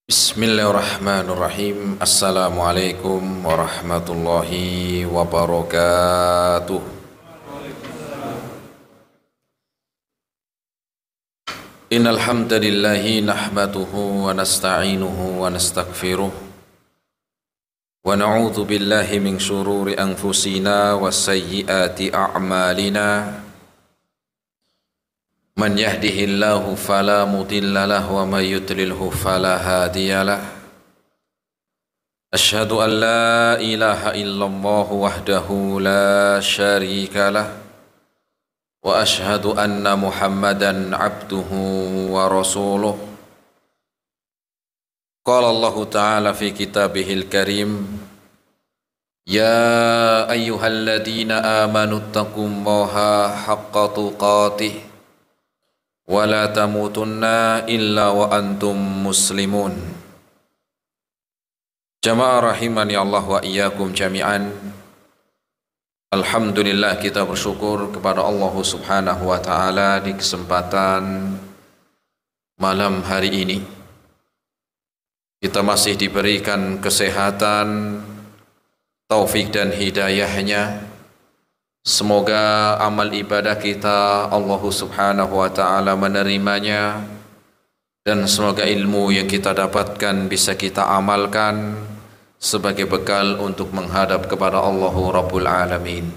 Bismillahirrahmanirrahim. Assalamualaikum warahmatullahi wabarakatuh. Innal hamdalillahi nahmaduhu wa nasta'inuhu wa nastaghfiruh wa na'udzu billahi min shururi anfusina wa sayyiati a'malina. Man yahdihillahu fala mudilla lahu wa may yudlilhu fala hadiya lahu. Asyhadu an la ilaha illallah wahdahu la syarika lahu wa asyhadu anna Muhammadan abduhu wa rasuluh. Qala Allah Ta'ala fi kitabihil karim, ya ayyuhalladzina amanu taqullaha haqqa tuqatih wa la tamutunna illa wa antum muslimun. Jamaah rahimani Allah wa iyyakum jami'an. Alhamdulillah, kita bersyukur kepada Allah Subhanahu wa ta'ala di kesempatan malam hari ini kita masih diberikan kesehatan, taufik dan hidayahnya. Semoga amal ibadah kita Allah Subhanahu wa ta'ala menerimanya, dan semoga ilmu yang kita dapatkan bisa kita amalkan sebagai bekal untuk menghadap kepada Allah Rabbul Alamin.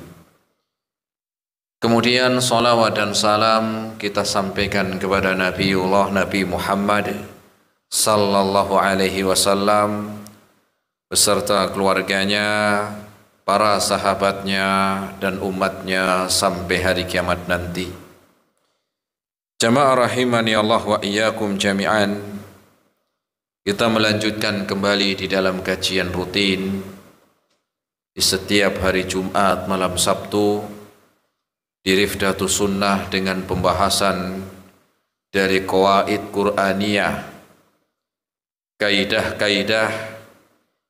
Kemudian salawat dan salam kita sampaikan kepada Nabiullah Nabi Muhammad sallallahu alaihi wasallam beserta keluarganya, para sahabatnya dan umatnya sampai hari kiamat nanti. Jamaah rahimani Allah wa iyyakum jami'an. Kita melanjutkan kembali di dalam kajian rutin di setiap hari Jumat malam Sabtu di Rifdatus Sunnah dengan pembahasan dari qawaid Qur'aniyah, kaidah-kaidah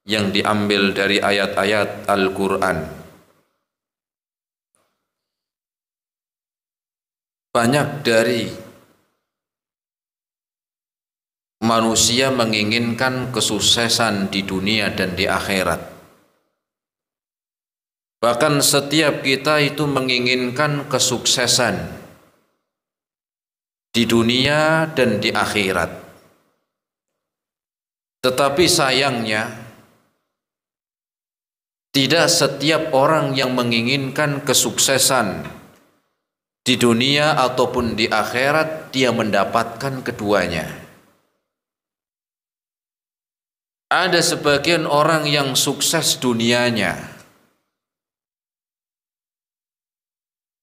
yang diambil dari ayat-ayat Al-Quran. Banyak dari manusia menginginkan kesuksesan di dunia dan di akhirat. Bahkan setiap kita itu menginginkan kesuksesan di dunia dan di akhirat. Tetapi sayangnya tidak setiap orang yang menginginkan kesuksesan di dunia ataupun di akhirat dia mendapatkan keduanya. Ada sebagian orang yang sukses dunianya,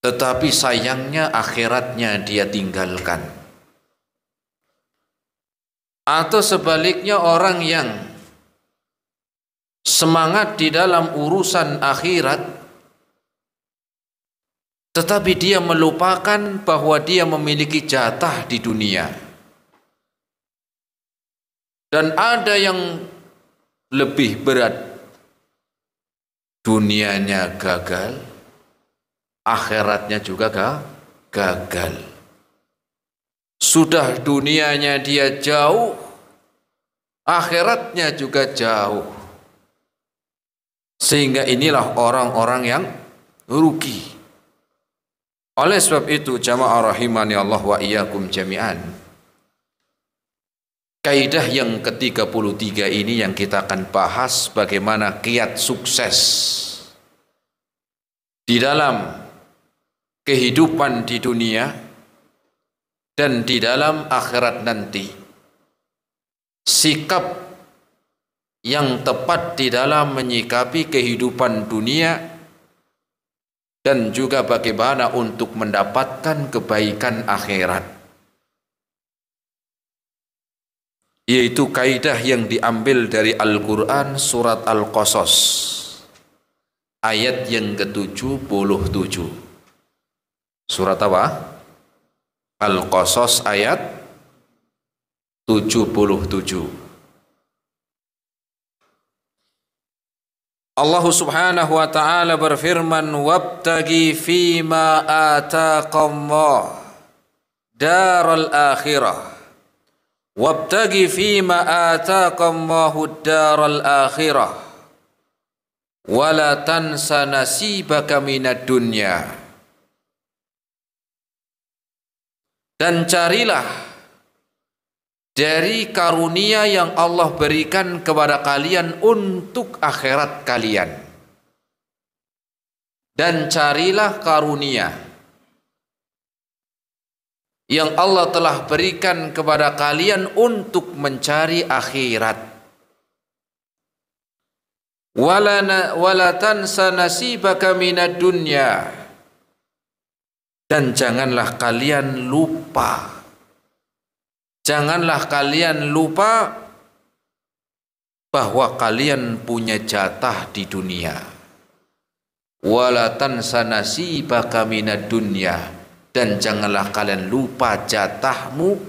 tetapi sayangnya akhiratnya dia tinggalkan. Atau sebaliknya, orang yang semangat di dalam urusan akhirat, tetapi dia melupakan bahwa dia memiliki jatah di dunia. Dan ada yang lebih berat, dunianya gagal, akhiratnya juga gagal. Sudah dunianya dia jauh, akhiratnya juga jauh. Sehingga inilah orang-orang yang rugi. Oleh sebab itu, jamaah rahimani Allah wa iyyakum jami'an, kaidah yang ke-33 ini yang kita akan bahas bagaimana kiat sukses di dalam kehidupan di dunia dan di dalam akhirat nanti. Sikap yang tepat di dalam menyikapi kehidupan dunia dan juga bagaimana untuk mendapatkan kebaikan akhirat, yaitu kaidah yang diambil dari Al-Quran surat Al-Qasas ayat yang ke-77. Surat apa? Al-Qasas ayat 77. Allah Subhanahu wa ta'ala berfirman, wabtagi fima ataqallah daral akhirah Wabtaghi fima ataqallahu ad-daral akhirah wala tansa nasibaka minad dunya. Dan carilah dari karunia yang Allah berikan kepada kalian untuk akhirat kalian. Dan carilah karunia yang Allah telah berikan kepada kalian untuk mencari akhirat. Wala tansa nasibaka minad dunya. Dan janganlah kalian lupa bahwa kalian punya jatah di dunia. Wala tansa nasibaka minad dunya. Dan janganlah kalian lupa jatahmu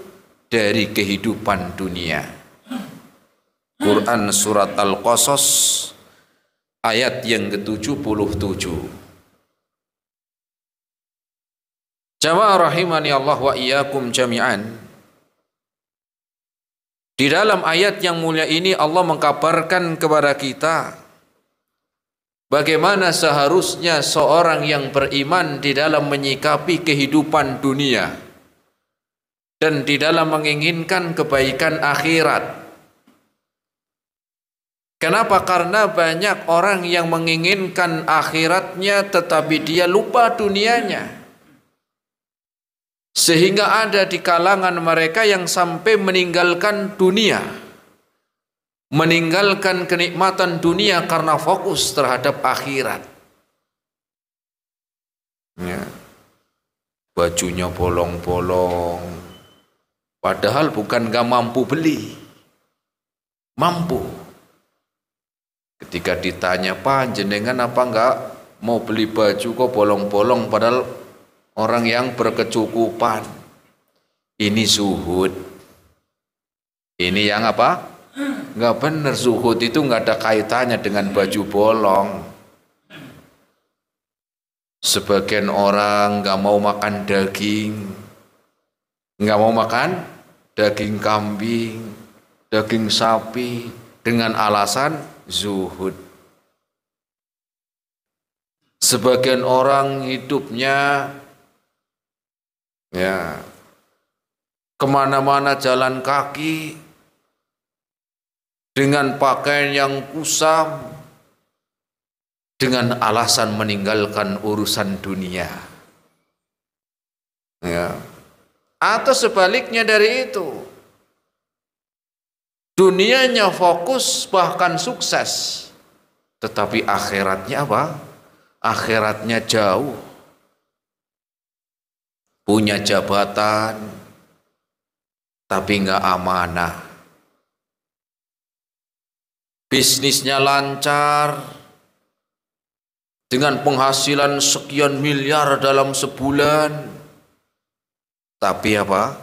dari kehidupan dunia. Quran surat Al-Qasas ayat yang ke-77. Jamaah rahimani Allah wa iyyakum jami'an. Di dalam ayat yang mulia ini Allah mengkabarkan kepada kita bagaimana seharusnya seorang yang beriman di dalam menyikapi kehidupan dunia dan di dalam menginginkan kebaikan akhirat. Kenapa? Karena banyak orang yang menginginkan akhiratnya tetapi dia lupa dunianya. Sehingga ada di kalangan mereka yang sampai meninggalkan dunia, meninggalkan kenikmatan dunia karena fokus terhadap akhirat. Ya. Bajunya bolong-bolong, padahal bukan gak mampu beli, mampu. Ketika ditanya, Pak jenengan apa enggak mau beli baju kok bolong-bolong, padahal orang yang berkecukupan. Ini zuhud. Ini yang apa? Enggak benar. Zuhud itu enggak ada kaitannya dengan baju bolong. Sebagian orang enggak mau makan daging, enggak mau makan daging kambing, daging sapi dengan alasan zuhud. Sebagian orang hidupnya ya kemana-mana jalan kaki dengan pakaian yang kusam dengan alasan meninggalkan urusan dunia ya. Atau sebaliknya dari itu, dunianya fokus bahkan sukses tetapi akhiratnya apa? Akhiratnya jauh. Punya jabatan tapi enggak amanah. Bisnisnya lancar dengan penghasilan sekian miliar dalam sebulan. Tapi apa?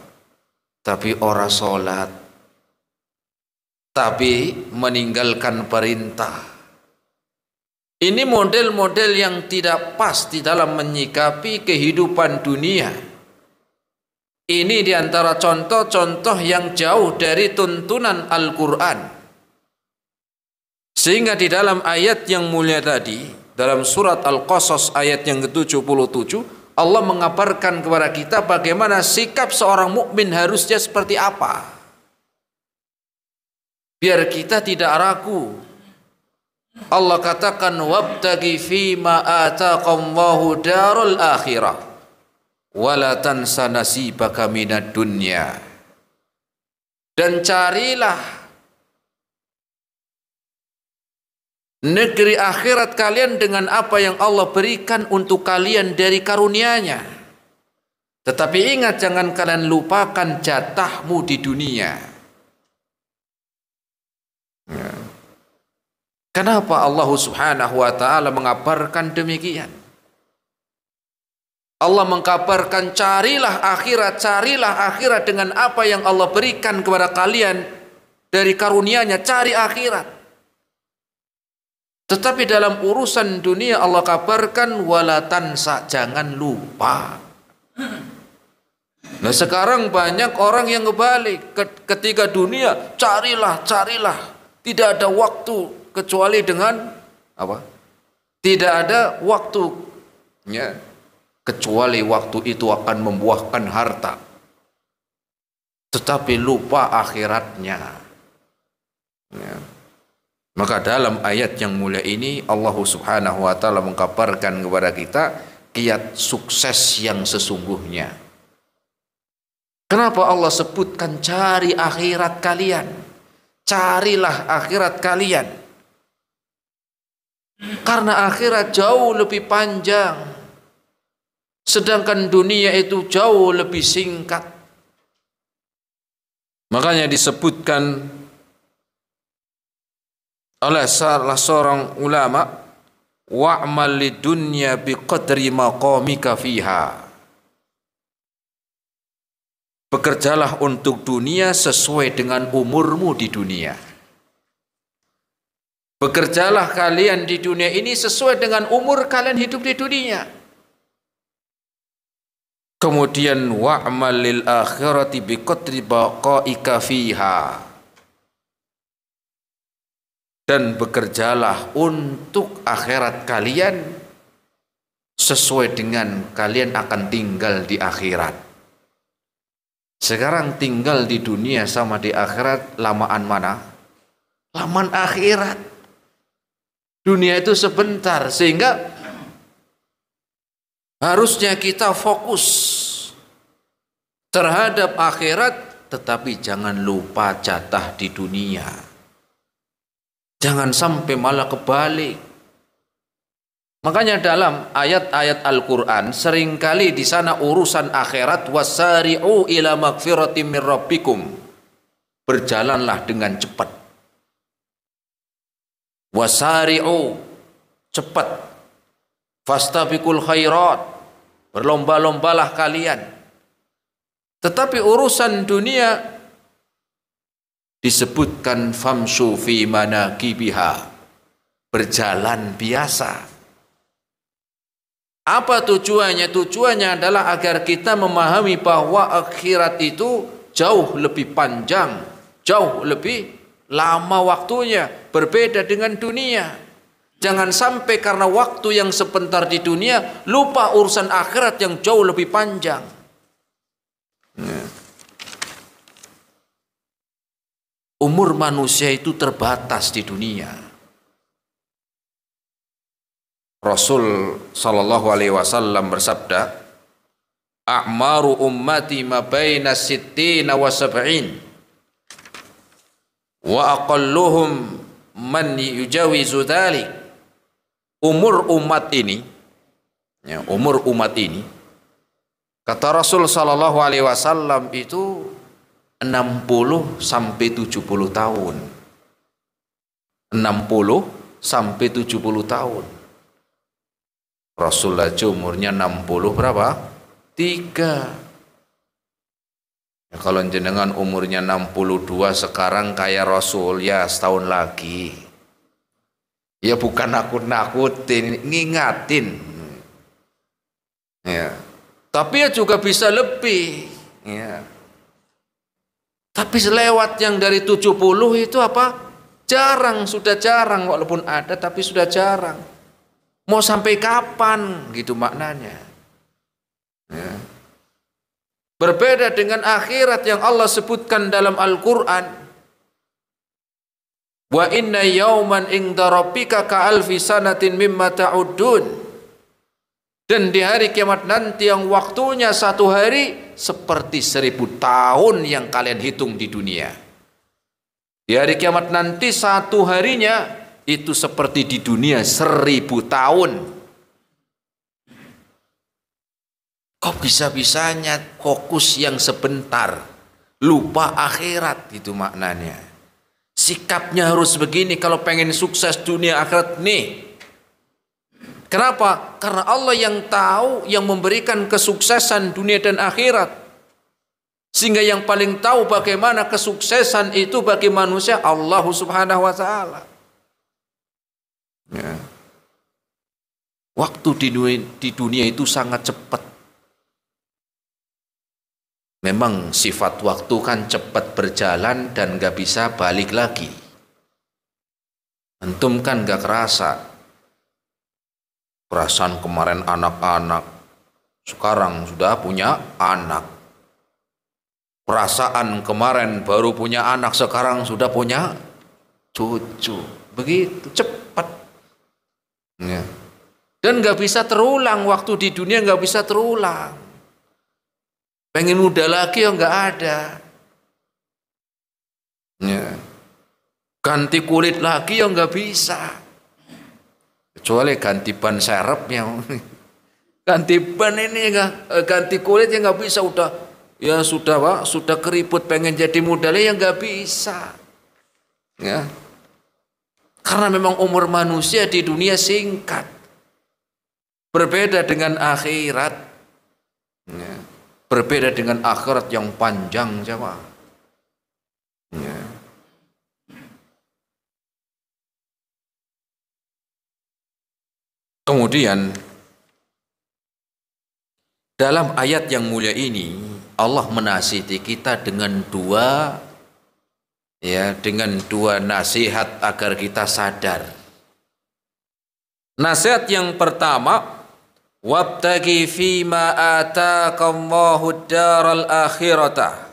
Tapi ora sholat. Tapi meninggalkan perintah. Ini model-model yang tidak pas di dalam menyikapi kehidupan dunia. Ini diantara contoh-contoh yang jauh dari tuntunan Al-Quran. Sehingga di dalam ayat yang mulia tadi, dalam surat Al-Qasas ayat yang ke-77, Allah mengabarkan kepada kita bagaimana sikap seorang mukmin harusnya seperti apa. Biar kita tidak ragu. Allah katakan wabtaghi fima ataqallahu darul akhirah wala tansa nasibaka minad dunya. Dan carilah negeri akhirat kalian dengan apa yang Allah berikan untuk kalian dari karunia-Nya. Tetapi ingat, jangan kalian lupakan jatahmu di dunia. Ya. Kenapa Allah Subhanahu wa taala mengabarkan demikian? Allah mengkabarkan carilah akhirat dengan apa yang Allah berikan kepada kalian dari karunia-Nya, cari akhirat. Tetapi dalam urusan dunia Allah kabarkan wala tansa, jangan lupa. Nah sekarang banyak orang yang kebalik, ketika dunia carilah, tidak ada waktu kecuali dengan apa? Tidak ada waktunya kecuali waktu itu akan membuahkan harta, tetapi lupa akhiratnya. Ya. Maka dalam ayat yang mulia ini Allah Subhanahu wa taala mengkabarkan kepada kita kiat sukses yang sesungguhnya. Kenapa Allah sebutkan cari akhirat kalian? Carilah akhirat kalian. Karena akhirat jauh lebih panjang. Sedangkan dunia itu jauh lebih singkat. Makanya disebutkan oleh salah seorang ulama, wa'mal lidunya biqadri maqamika fiha. Bekerjalah untuk dunia sesuai dengan umurmu di dunia. Bekerjalah kalian di dunia ini sesuai dengan umur kalian hidup di dunia. Kemudian wa'mal lil akhirati biqadri baqaika fiha. Dan bekerjalah untuk akhirat kalian sesuai dengan kalian akan tinggal di akhirat. Sekarang tinggal di dunia sama di akhirat lamaan mana? Lamaan akhirat. Dunia itu sebentar, sehingga harusnya kita fokus terhadap akhirat, tetapi jangan lupa jatah di dunia. Jangan sampai malah kebalik. Makanya dalam ayat-ayat Al-Quran seringkali di sana urusan akhirat, wasari'u ila magfiratim min rabbikum, berjalanlah dengan cepat. Wasari'u, cepat. Fastabiqul khairat, berlomba-lombalah kalian. Tetapi urusan dunia disebutkan famshu fi manakibiha, berjalan biasa. Apa tujuannya? Tujuannya adalah agar kita memahami bahwa akhirat itu jauh lebih panjang, jauh lebih lama waktunya, berbeda dengan dunia. Jangan sampai karena waktu yang sebentar di dunia lupa urusan akhirat yang jauh lebih panjang. Umur manusia itu terbatas di dunia. Rasul sallallahu alaihi wasallam bersabda, a'maru ummati ma baina sittina wa sab'in wa aqalluhum man yujawizu dhalik. Umur umat ini, ya, umur umat ini, kata Rasul sallallahu alaihi wasallam itu 60 sampai 70 tahun. 60 sampai 70 tahun. Rasul aja umurnya 60 berapa? 3. Ya, kalau jenengan umurnya 62 sekarang kayak Rasul, ya setahun lagi. Ya bukan nakut-nakutin, ngingatin. Ya. Tapi ya juga bisa lebih. Ya. Tapi selewat yang dari 70 itu apa? Jarang, sudah jarang, walaupun ada tapi sudah jarang. Mau sampai kapan gitu maknanya. Ya. Berbeda dengan akhirat yang Allah sebutkan dalam Al-Quran. Wa inna yawman inda rabbika ka'alfi sanatin mimma ta'uddun. Dan di hari kiamat nanti yang waktunya 1 hari seperti 1000 tahun yang kalian hitung di dunia. Di hari kiamat nanti 1 harinya itu seperti di dunia 1000 tahun. Kok bisa-bisanya fokus yang sebentar, lupa akhirat, itu maknanya. Sikapnya harus begini kalau pengen sukses dunia akhirat nih. Kenapa? Karena Allah yang tahu, yang memberikan kesuksesan dunia dan akhirat. Sehingga yang paling tahu bagaimana kesuksesan itu bagi manusia Allah Subhanahu wa taala. Ya. Waktu di dunia itu sangat cepat. Memang sifat waktu kan cepat berjalan dan gak bisa balik lagi. Antum kan gak kerasa. Perasaan kemarin anak-anak, sekarang sudah punya anak. Perasaan kemarin baru punya anak, sekarang sudah punya cucu. Begitu cepat. Ya. Dan gak bisa terulang, waktu di dunia gak bisa terulang. Pengen muda lagi ya gak ada. Ya. Ganti kulit lagi ya gak bisa. Kecuali ganti ban serepnya. Ganti ban ini ganti kulit ya nggak bisa, udah ya sudah Pak, sudah keriput pengen jadi muda ya nggak bisa. Ya. Karena memang umur manusia di dunia singkat. Berbeda dengan akhirat. Ya. Berbeda dengan akhirat yang panjang, jemaah. Ya. Kemudian dalam ayat yang mulia ini Allah menasihati kita dengan dua nasihat agar kita sadar. Nasihat yang pertama, wabtaghi fima ataakallahu daral akhirata.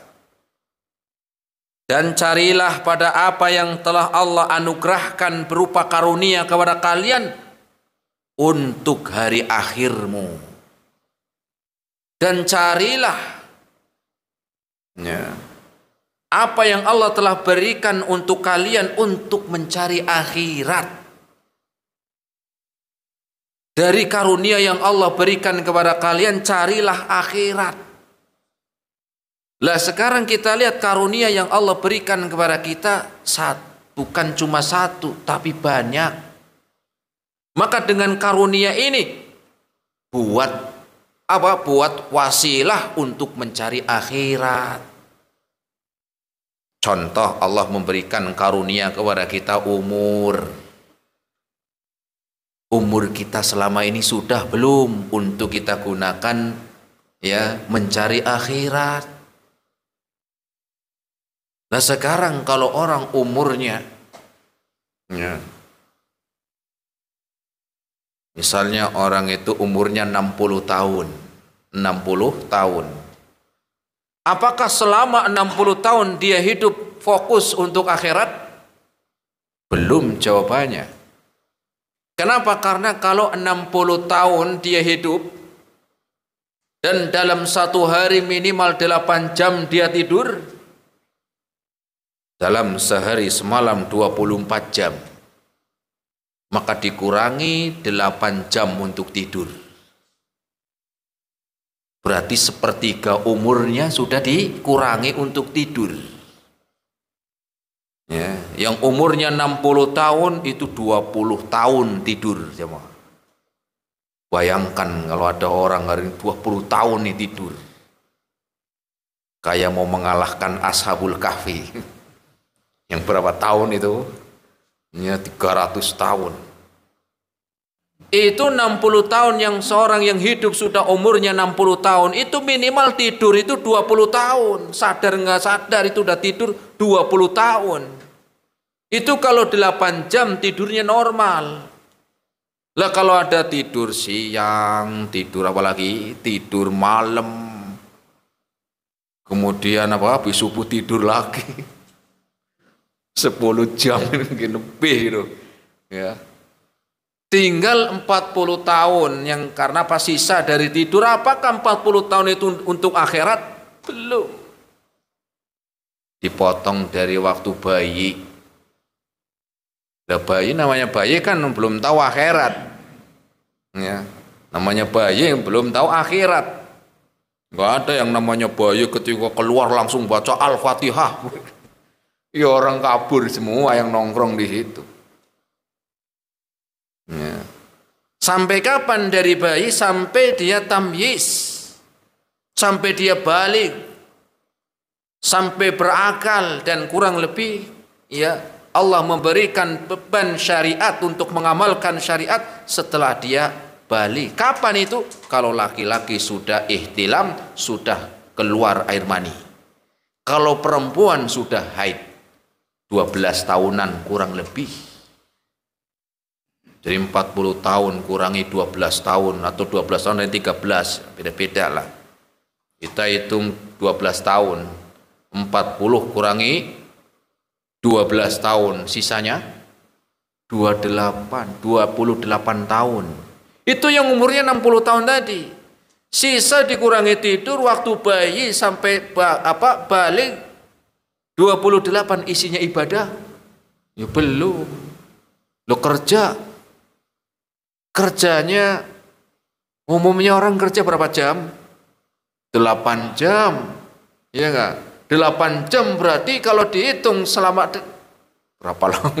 Dan carilah pada apa yang telah Allah anugerahkan berupa karunia kepada kalian untuk hari akhirmu. Dan carilah apa yang Allah telah berikan untuk kalian untuk mencari akhirat. Dari karunia yang Allah berikan kepada kalian, carilah akhirat. Lah sekarang kita lihat karunia yang Allah berikan kepada kita bukan cuma satu, tapi banyak. Maka dengan karunia ini buat wasilah untuk mencari akhirat. Contoh, Allah memberikan karunia kepada kita umur. Umur kita selama ini sudah belum untuk kita gunakan mencari akhirat. Nah sekarang kalau orang umurnya misalnya orang itu umurnya 60 tahun. Apakah selama 60 tahun dia hidup fokus untuk akhirat? Belum jawabannya. Kenapa? Karena kalau 60 tahun dia hidup dan dalam satu hari minimal 8 jam dia tidur, dalam sehari semalam 24 jam. Maka dikurangi 8 jam untuk tidur. Berarti sepertiga umurnya sudah dikurangi untuk tidur. Ya, yang umurnya 60 tahun itu 20 tahun tidur, jemaah. Bayangkan kalau ada orang hari 20 tahun nih tidur. Kayak mau mengalahkan Ashabul Kahfi. Yang berapa tahun itu? 300 tahun. Itu 60 tahun yang seorang yang hidup sudah umurnya 60 tahun itu minimal tidur itu 20 tahun. Sadar nggak sadar itu udah tidur 20 tahun. Itu kalau 8 jam tidurnya normal. Lah kalau ada tidur siang, tidur apalagi tidur malam. Kemudian habis subuh tidur lagi. 10 jam mungkin lebih itu. Ya. Tinggal 40 tahun yang karena pas sisa dari tidur. Apakah 40 tahun itu untuk akhirat? Belum. Dipotong dari waktu bayi. Lah bayi namanya bayi kan belum tahu akhirat. Ya. Namanya bayi yang belum tahu akhirat. Enggak ada yang namanya bayi ketika keluar langsung baca Al-Fatihah. Ya orang kabur semua yang nongkrong di situ. Ya. Sampai kapan dari bayi? Sampai dia tamyiz, sampai dia balik, sampai berakal, dan kurang lebih Allah memberikan beban syariat untuk mengamalkan syariat setelah dia balik. Kapan itu? Kalau laki-laki sudah ihtilam, sudah keluar air mani. Kalau perempuan sudah haid 12 tahunan kurang lebih. Jadi 40 tahun kurangi 12 tahun atau 12 tahun dan 13, beda-beda lah. Kita hitung 12 tahun, 40 kurangi 12 tahun, sisanya 28 tahun. Itu yang umurnya 60 tahun tadi. Sisa dikurangi tidur waktu bayi sampai balik 28 isinya ibadah. Ya belum. Lo kerjanya umumnya orang kerja berapa jam? 8 jam. Iya enggak? 8 jam berarti kalau dihitung selama berapa lama?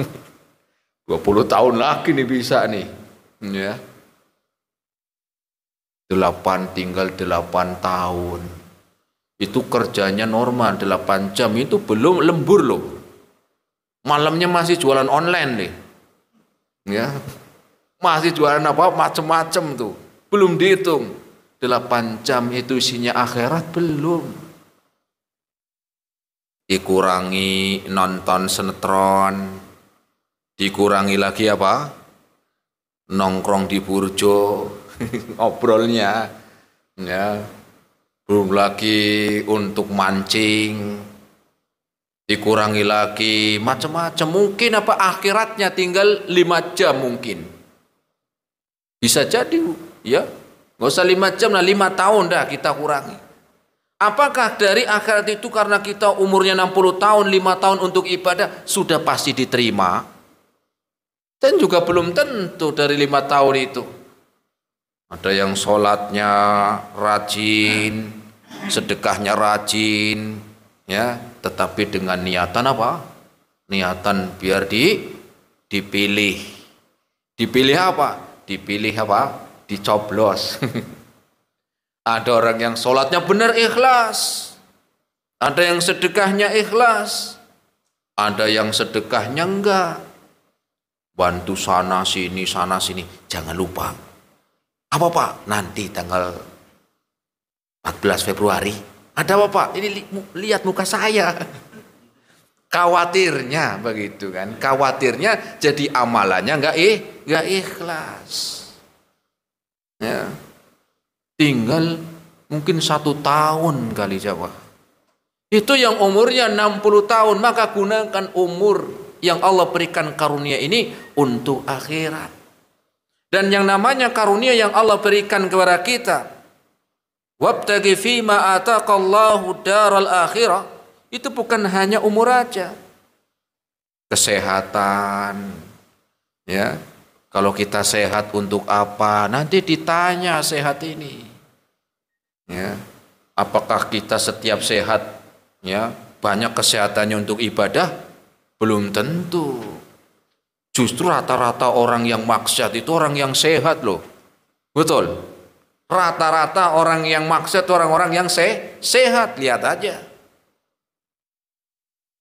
20 tahun lagi nih bisa nih. Ya. 8 tahun. Itu kerjanya normal 8 jam itu belum lembur loh. Malamnya masih jualan online nih. Ya. Masih jualan apa macem-macem tuh. Belum dihitung. 8 jam itu isinya akhirat belum. Dikurangi nonton sinetron, dikurangi lagi apa? Nongkrong di burjo, obrolnya, ya. Belum lagi untuk mancing, dikurangi lagi macam-macam. Mungkin apa akhiratnya tinggal 5 jam mungkin. Bisa jadi, ya. Nggak usah 5 jam lah, 5 tahun dah kita kurangi. Apakah dari akhirat itu karena kita umurnya 60 tahun, 5 tahun untuk ibadah sudah pasti diterima? Dan juga belum tentu dari 5 tahun itu. Ada yang sholatnya rajin, sedekahnya rajin, ya, tetapi dengan niatan apa? Niatan biar dipilih. Dipilih apa? Dipilih apa? Dicoblos. Ada orang yang sholatnya benar ikhlas, ada yang sedekahnya ikhlas, ada yang sedekahnya enggak. Bantu sana sini, jangan lupa. Apa Pak? Nanti tanggal 14 Februari. Ada apa Pak? Ini lihat muka saya. Khawatirnya begitu kan? Khawatirnya jadi amalannya enggak ikhlas. Ya. Tinggal mungkin 1 tahun kali Jawa. Itu yang umurnya 60 tahun, maka gunakan umur yang Allah berikan karunia ini untuk akhirat. Dan yang namanya karunia yang Allah berikan kepada kita, wabtaghi fima ataqallahu daral akhirah, itu bukan hanya umur aja. Kesehatan, ya. Kalau kita sehat untuk apa? Nanti ditanya sehat ini. Ya. Apakah kita setiap sehat, ya, banyak kesehatannya untuk ibadah? Belum tentu. Justru rata-rata orang yang maksiat itu orang yang sehat loh. Betul. Rata-rata orang yang maksiat orang-orang yang sehat. Lihat aja.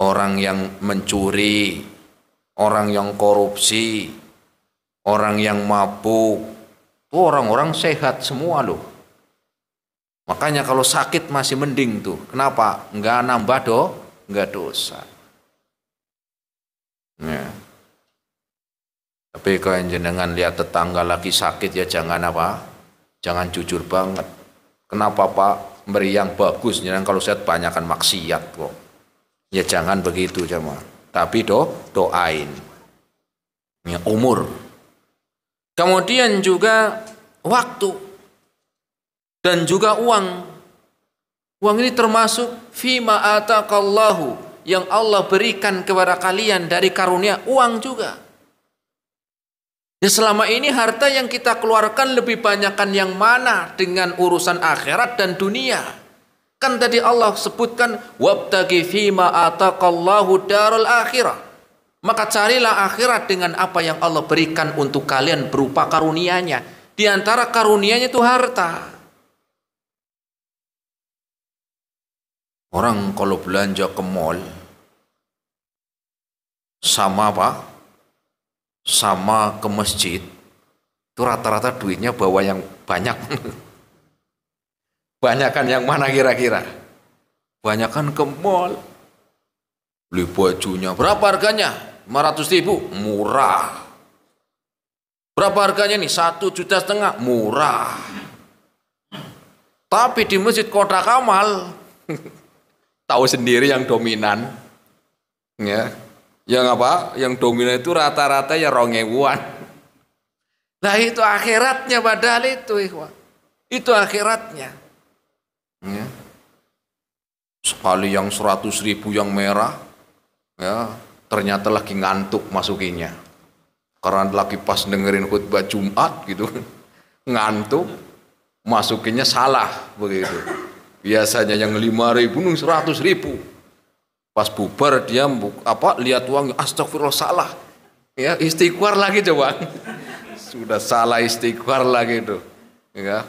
Orang yang mencuri, orang yang korupsi, orang yang mabuk, itu orang-orang sehat semua loh. Makanya kalau sakit masih mending tuh. Kenapa? Enggak nambah enggak dosa. Ya. Tapi kalau jenengan lihat tetangga lagi sakit ya jangan apa? Jangan jujur banget. Kenapa Pak? Beri yang bagus. Jangan kalau sehat banyakan maksiat kok. Ya jangan begitu jemaah. Tapi doain. Ya, umur. Kemudian juga waktu dan juga uang. Uang ini termasuk fima ataqallahu, yang Allah berikan kepada kalian dari karunia, uang juga. Ya selama ini harta yang kita keluarkan lebih banyakkan yang mana dengan urusan akhirat dan dunia. Kan tadi Allah sebutkan wabtaghi fima ataqallahu darul akhirah. Maka carilah akhirat dengan apa yang Allah berikan untuk kalian berupa karunia-Nya. Di antara karunia-Nya itu harta. Orang kalau belanja ke mall sama apa? Sama ke masjid, itu rata-rata duitnya bawa yang banyak. Banyakan yang mana kira-kira? Banyakan ke mall. Beli bajunya. Berapa harganya? 500.000. Murah. Berapa harganya nih? 1,5 juta. Murah. Tapi di Masjid Kotak Amal, tahu sendiri yang dominan. Ya. Yang apa? Yang dominan itu rata-rata ya 2.000-an. Nah itu akhiratnya padahal itu, ikhwan. Itu akhiratnya. Ya. Sekali yang 100.000 yang merah, ya ternyata lagi ngantuk masukinnya. Karena lagi pas dengerin khutbah Jumat gitu, ngantuk, masukinnya salah begitu. Biasanya yang 5.000 nih 100.000. Pas bubar dia lihat uang, astagfirullah salah. Ya istighfar lagi coba. Sudah salah istighfar lagi itu. Ya.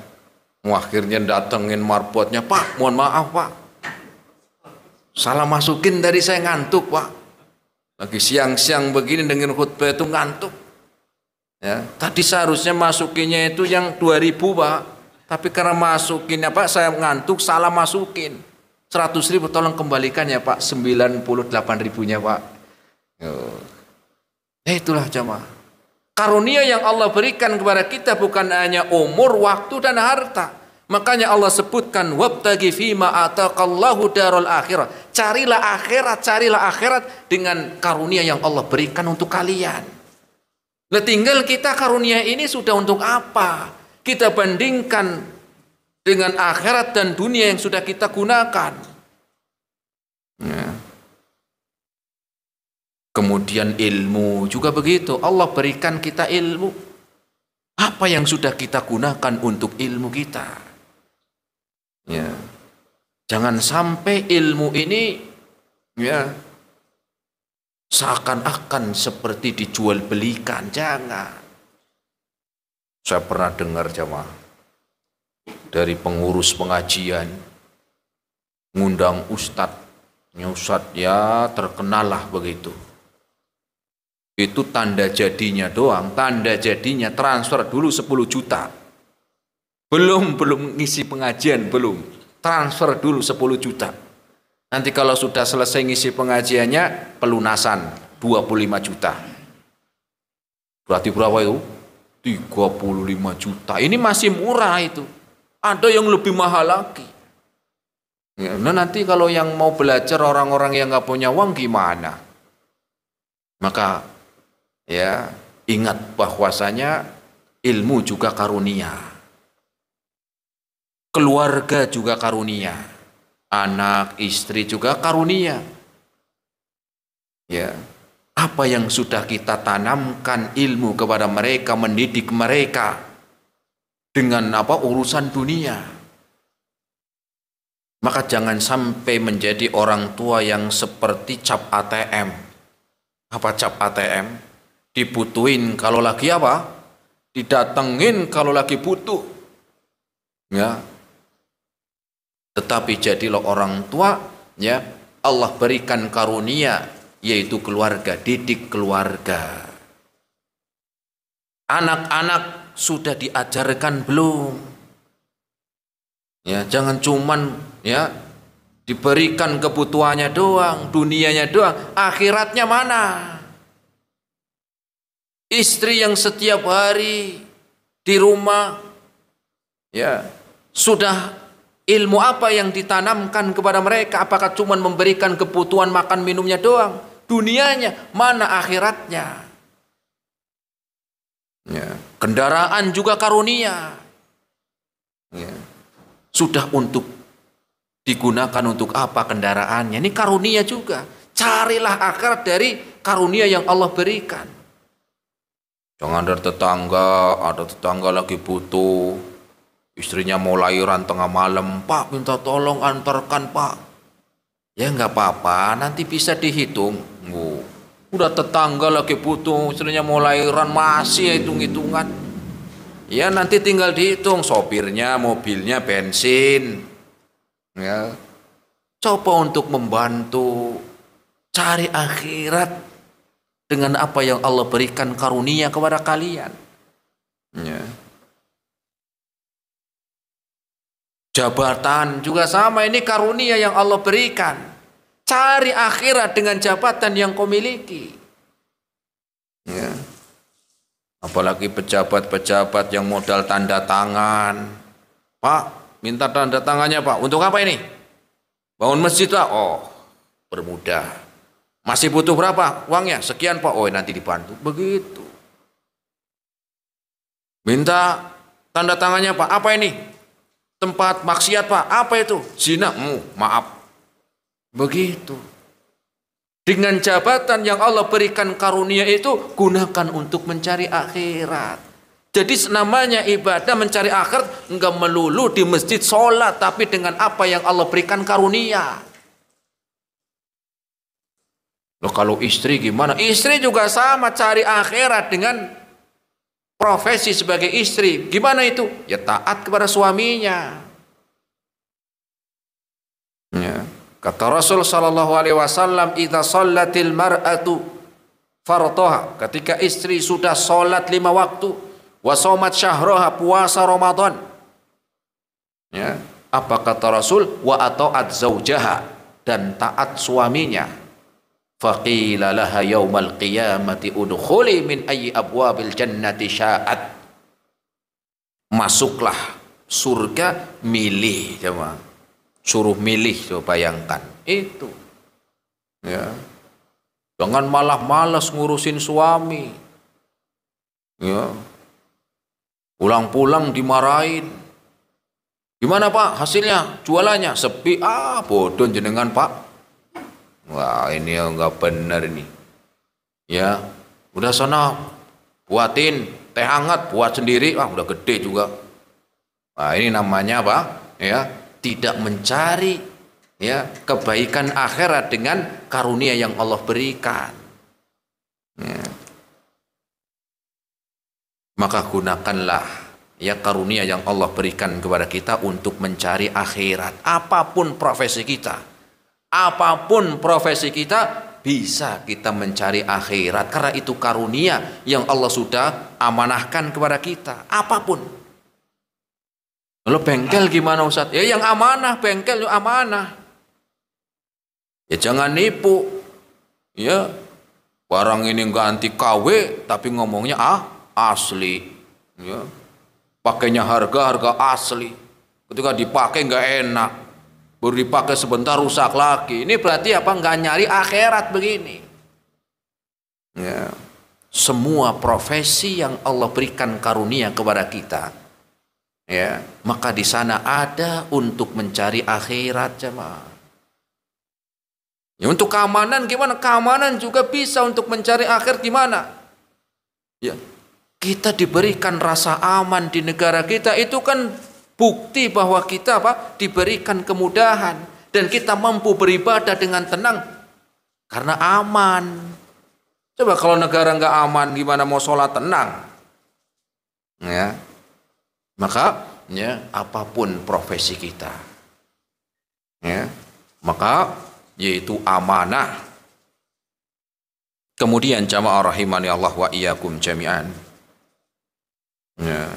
Akhirnya datengin marbotnya, Pak, mohon maaf Pak. Salah masukin tadi saya ngantuk Pak. Lagi siang-siang begini dengan khutbah itu ngantuk. Ya, tadi seharusnya masukinnya itu yang 2.000 Pak. Tapi karena masukinnya Pak saya ngantuk salah masukin. 100.000 tolong kembalikan ya Pak. 98.000-nya Pak. Itulah jamaah. Karunia yang Allah berikan kepada kita bukan hanya umur, waktu dan harta. Makanya Allah sebutkan wabtaghi fima ataqallahu darul akhirah. Carilah akhirat dengan karunia yang Allah berikan untuk kalian. Nah, tinggal kita karunia ini sudah untuk apa? Kita bandingkan dengan akhirat dan dunia yang sudah kita gunakan. Ya. Kemudian ilmu juga begitu. Allah berikan kita ilmu. Apa yang sudah kita gunakan untuk ilmu kita? Ya. Jangan sampai ilmu ini ya seakan-akan seperti dijual belikan. Jangan. Saya pernah dengar jamaah dari pengurus pengajian ngundang ustadz ya terkenal lah begitu. Itu tanda jadinya doang, tanda jadinya transfer dulu 10 juta. Belum ngisi pengajian, belum. Transfer dulu 10 juta. Nanti kalau sudah selesai ngisi pengajiannya, pelunasan 25 juta. Berarti berapa itu? 35 juta. Ini masih murah itu. Ada yang lebih mahal lagi. Ya, nah nanti kalau yang mau belajar orang-orang yang nggak punya uang gimana? Maka ya ingat bahwasanya ilmu juga karunia, keluarga juga karunia, anak istri juga karunia. Ya, apa yang sudah kita tanamkan ilmu kepada mereka, mendidik mereka dengan urusan dunia. Maka jangan sampai menjadi orang tua yang seperti cap ATM. Apa cap ATM? Dibutuhin kalau lagi didatengin kalau lagi butuh. Ya. Tetapi jadilah orang tua, ya. Allah berikan karunia yaitu keluarga, didik keluarga. Anak-anak sudah diajarkan belum? Ya, jangan cuman ya diberikan kebutuhannya doang, dunianya doang, akhiratnya mana? Istri yang setiap hari di rumah ya sudah ilmu apa yang ditanamkan kepada mereka? Apakah cuma memberikan kebutuhan makan minumnya doang? Dunianya mana, akhiratnya? Ya, kendaraan juga karunia. Ya. Sudah untuk digunakan untuk apa kendaraannya? Ini karunia juga. Carilah akhirat dari karunia yang Allah berikan. Jangan ada tetangga lagi butuh, istrinya mau lahiran tengah malam, Pak minta tolong antarkan Pak. Ya nggak apa-apa, nanti bisa dihitung. Udah tetangga lagi butuh, istrinya mau lahiran masih hitung-hitungan. Ya nanti tinggal dihitung sopirnya, mobilnya, bensin. Ya. Coba untuk membantu cari akhirat dengan apa yang Allah berikan karunia kepada kalian. Ya. Jabatan juga sama, ini karunia yang Allah berikan. Cari akhirat dengan jabatan yang kau miliki. Ya. Apalagi pejabat-pejabat yang modal tanda tangan. Pak, minta tanda tangannya Pak. Untuk apa ini? Bangun masjid Pak. Oh, bermudah. Masih butuh berapa uangnya? Sekian Pak. Oh, nanti dibantu. Begitu. Minta tanda tangannya Pak. Apa ini? Tempat maksiat Pak. Apa itu? Zina. Maaf. Begitu. Dengan jabatan yang Allah berikan karunia itu, gunakan untuk mencari akhirat. Jadi namanya ibadah mencari akhirat enggak melulu di masjid sholat, tapi dengan apa yang Allah berikan karunia. Loh, kalau istri gimana? Istri juga sama, cari akhirat dengan profesi sebagai istri. Gimana itu? Ya taat kepada suaminya. Ya. Kata Rasul sallallahu alaihi wasallam, "Idza shallatil mar'atu fardhaha." Ketika istri sudah salat 5 waktu, wa shamat syahraha, puasa Ramadan. Ya, apa kata Rasul? Wa ata'at zaujaha, dan taat suaminya. Faqila laha yaumal qiyamati udkhuli min ayyi abwabil jannati sya'at. Masuklah surga, milih jemaah. Suruh milih, coba bayangkan itu. Ya. Jangan malah malas ngurusin suami. Ya. Pulang-pulang dimarahin. Gimana Pak hasilnya? Jualannya sepi. Bodoh jenengan Pak. Wah, ini enggak benar ini. Ya, udah sana buatin teh hangat, buat sendiri. Udah gede juga. Nah, ini namanya apa? Ya, tidak mencari ya kebaikan akhirat dengan karunia yang Allah berikan. Ya. Maka gunakanlah ya karunia yang Allah berikan kepada kita untuk mencari akhirat. Apapun profesi kita, bisa kita mencari akhirat, karena itu karunia yang Allah sudah amanahkan kepada kita. Apapun. Kalau bengkel gimana Ustaz? Ya yang amanah, bengkel itu amanah. Ya jangan nipu. Ya, barang ini enggak anti KW tapi ngomongnya asli. Ya. Pakainya harga asli. Ketika dipakai enggak enak. Baru dipakai sebentar rusak lagi. Ini berarti apa? Enggak nyari akhirat begini. Ya. Semua profesi yang Allah berikan karunia kepada kita, ya, maka di sana ada untuk mencari akhirat jemaah. Ya, untuk keamanan gimana? Keamanan juga bisa untuk mencari akhirat gimana? Ya, kita diberikan rasa aman di negara kita, itu kan bukti bahwa kita diberikan kemudahan dan kita mampu beribadah dengan tenang karena aman. Coba kalau negara nggak aman, gimana mau sholat tenang? Ya. Maka ya apapun profesi kita, ya maka yaitu amanah. Kemudian jamaah rahimani Allah wa iyyakum jami'an. Ya.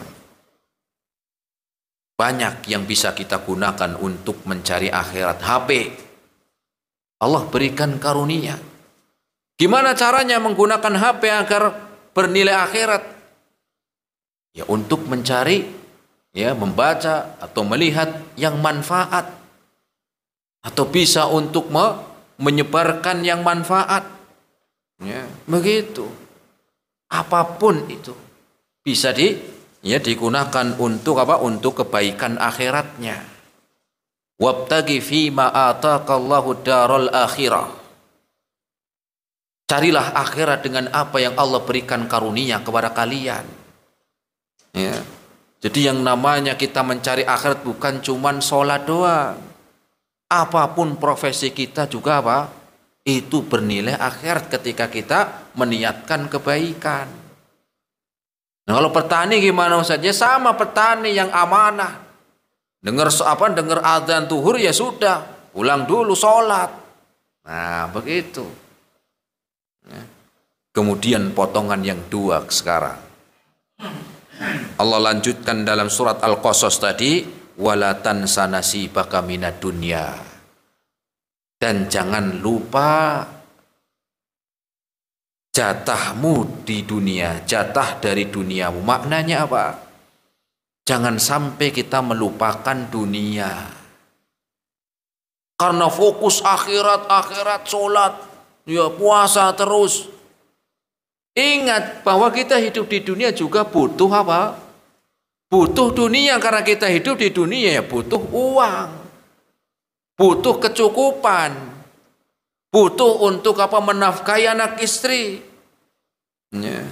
Banyak yang bisa kita gunakan untuk mencari akhirat. HP Allah berikan karunia. Gimana caranya menggunakan HP agar bernilai akhirat? Ya untuk mencari, ya membaca atau melihat yang manfaat, atau bisa untuk menyebarkan yang manfaat, ya begitu. Apapun itu bisa digunakan untuk apa? Untuk kebaikan akhiratnya. Wabtagi fima ataqallahu daral akhirah. Carilah akhirat dengan apa yang Allah berikan karunia kepada kalian. Ya. Jadi yang namanya kita mencari akhirat bukan cuman sholat doang. Apapun profesi kita juga itu bernilai akhirat ketika kita meniatkan kebaikan. Nah, kalau petani gimana saja? Sama petani yang amanah. Dengar azan zuhur ya sudah, pulang dulu sholat. Nah, begitu. Kemudian potongan yang 2 sekarang. Allah lanjutkan dalam surat Al-Qasas tadi, wala tansa nasibaka minad dunya. Dan jangan lupa jatahmu di dunia, jatah dari duniamu. Maknanya apa? Jangan sampai kita melupakan dunia. Karena fokus akhirat, sholat, ya puasa terus. Ingat bahwa kita hidup di dunia juga butuh apa? Butuh dunia, karena kita hidup di dunia ya butuh uang. Butuh kecukupan. Butuh untuk apa? Menafkahi anak istri. Ya.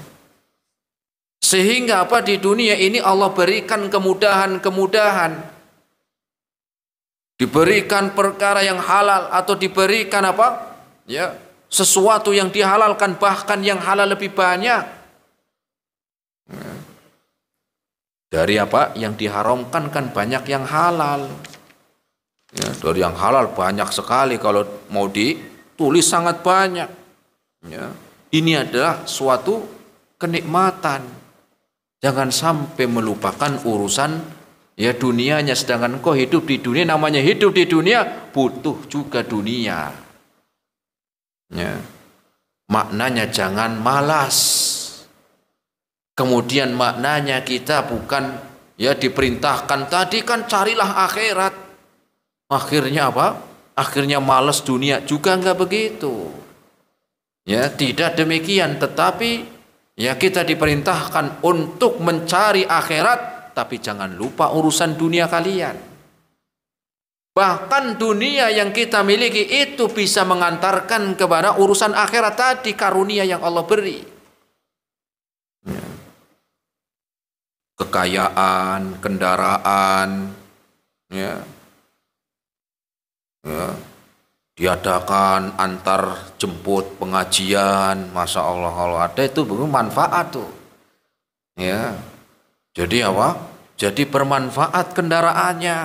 Sehingga apa, di dunia ini Allah berikan kemudahan-kemudahan. Diberikan perkara yang halal atau diberikan apa? Ya, sesuatu yang dihalalkan, bahkan yang halal lebih banyak. Ya. Dari apa? Yang diharamkan kan banyak yang halal. Ya, dari yang halal banyak sekali, kalau mau ditulis sangat banyak. Ya. Ini adalah suatu kenikmatan. Jangan sampai melupakan urusan ya dunianya, sedangkan kau hidup di dunia, namanya hidup di dunia butuh juga dunia. Ya. Maknanya jangan malas. Kemudian maknanya kita bukan ya diperintahkan tadi kan carilah akhirat. Akhirnya apa? Akhirnya malas dunia juga, enggak begitu. Ya, tidak demikian, tetapi ya kita diperintahkan untuk mencari akhirat, tapi jangan lupa urusan dunia kalian. Bahkan dunia yang kita miliki itu bisa mengantarkan kepada urusan akhirat tadi, karunia yang Allah beri. Ya. Kekayaan, kendaraan, ya. Ya, diadakan antar jemput pengajian, masya Allah, kalau ada itu bermanfaat tuh. Ya, jadi apa? Jadi bermanfaat kendaraannya.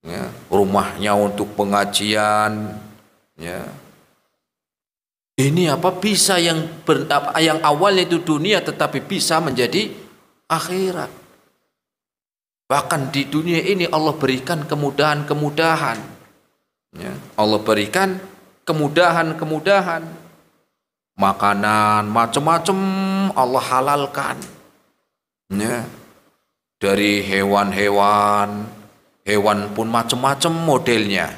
Ya, rumahnya untuk pengajian. Ya, ini apa bisa yang awalnya itu dunia, tetapi bisa menjadi akhirat. Bahkan di dunia ini Allah berikan kemudahan-kemudahan. Ya, Allah berikan kemudahan-kemudahan, makanan macam-macam Allah halalkan. Ya, dari hewan-hewan, hewan pun macam-macam modelnya.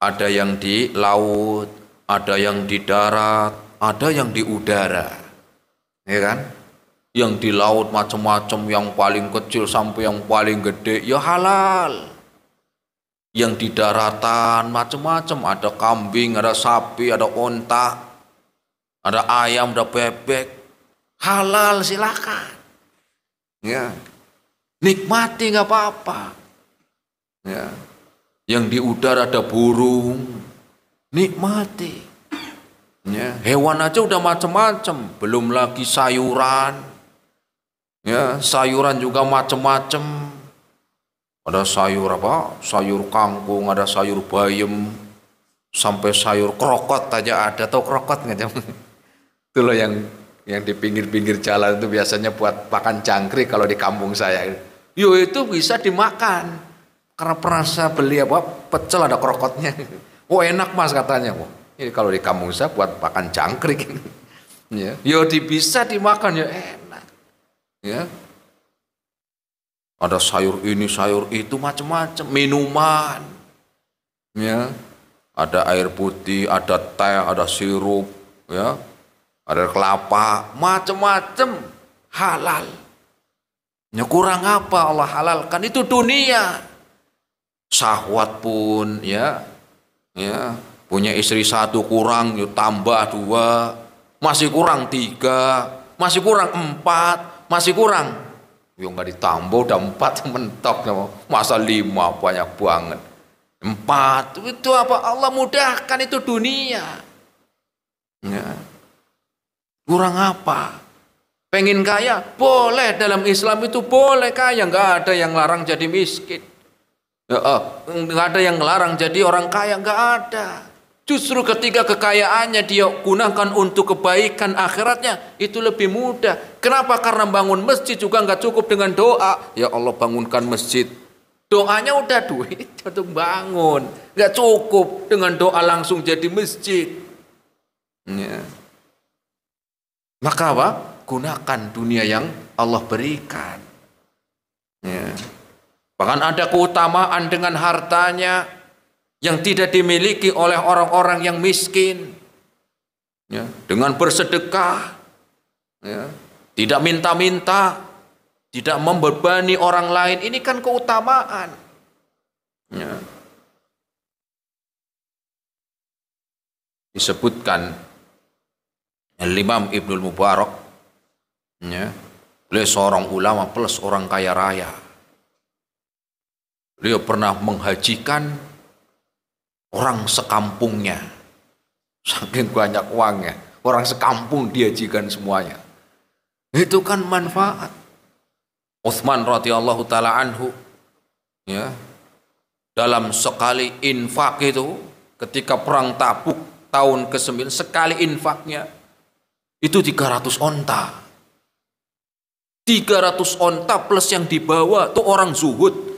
Ada yang di laut, ada yang di darat, ada yang di udara. Ya kan? Yang di laut macam-macam, yang paling kecil sampai yang paling gede ya halal. Yang di daratan macam-macam, ada kambing, ada sapi, ada onta, ada ayam, ada bebek, halal silakan. Ya, nikmati nggak apa-apa. Ya, yang di udara ada burung, nikmati. Ya, hewan aja udah macam-macam, belum lagi sayuran. Ya, sayuran juga macam-macam. Ada sayur apa? Sayur kangkung, ada sayur bayam, sampai sayur krokot aja ada. Tahu krokot nggak? Itu loh yang di pinggir-pinggir jalan itu biasanya buat makan jangkrik kalau di kampung saya. Yo itu bisa dimakan. Karena pernah saya beli apa? Pecel ada krokotnya. Oh enak mas katanya. Oh, ini kalau di kampung saya buat makan jangkrik. Ya, yo bisa dimakan ya enak. Ya. Ada sayur ini, sayur itu, macam-macam, minuman. Ya. Ada air putih, ada teh, ada sirup, ya. Ada kelapa, macam-macam halal. Ya kurang apa Allah halalkan, itu dunia. Syahwat pun ya. Ya, punya istri satu kurang, yuk tambah 2, masih kurang 3, masih kurang 4, masih kurang. Yang nggak ditambah udah 4 mentok, masa 5 banyak banget. 4 itu apa? Allah mudahkan, itu dunia. Ya. Kurang apa? Pengen kaya boleh, dalam Islam itu boleh kaya, nggak ada yang larang jadi miskin. Ya, nggak ada yang larang jadi orang kaya, nggak ada. Justru ketika kekayaannya dia gunakan untuk kebaikan akhiratnya, itu lebih mudah. Kenapa? Karena bangun masjid juga nggak cukup dengan doa. Ya Allah bangunkan masjid. Doanya udah duit untuk bangun, nggak cukup dengan doa langsung jadi masjid. Ya. Maka apa? Gunakan dunia yang Allah berikan. Ya. Bahkan ada keutamaan dengan hartanya yang tidak dimiliki oleh orang-orang yang miskin. Ya. Dengan bersedekah, ya. Tidak minta-minta, tidak membebani orang lain, ini kan keutamaan. Ya. Disebutkan Imam Ibnul Mubarak, ya, beliau seorang ulama plus orang kaya raya. Beliau pernah menghajikan orang sekampungnya, saking banyak uangnya, orang sekampung dihajikan semuanya. Itu kan manfaat. Utsman radhiyallahu taala anhu, ya, dalam sekali infak itu, ketika perang Tabuk tahun ke-9, sekali infaknya itu 300 onta. 300 onta plus yang dibawa tuh orang zuhud.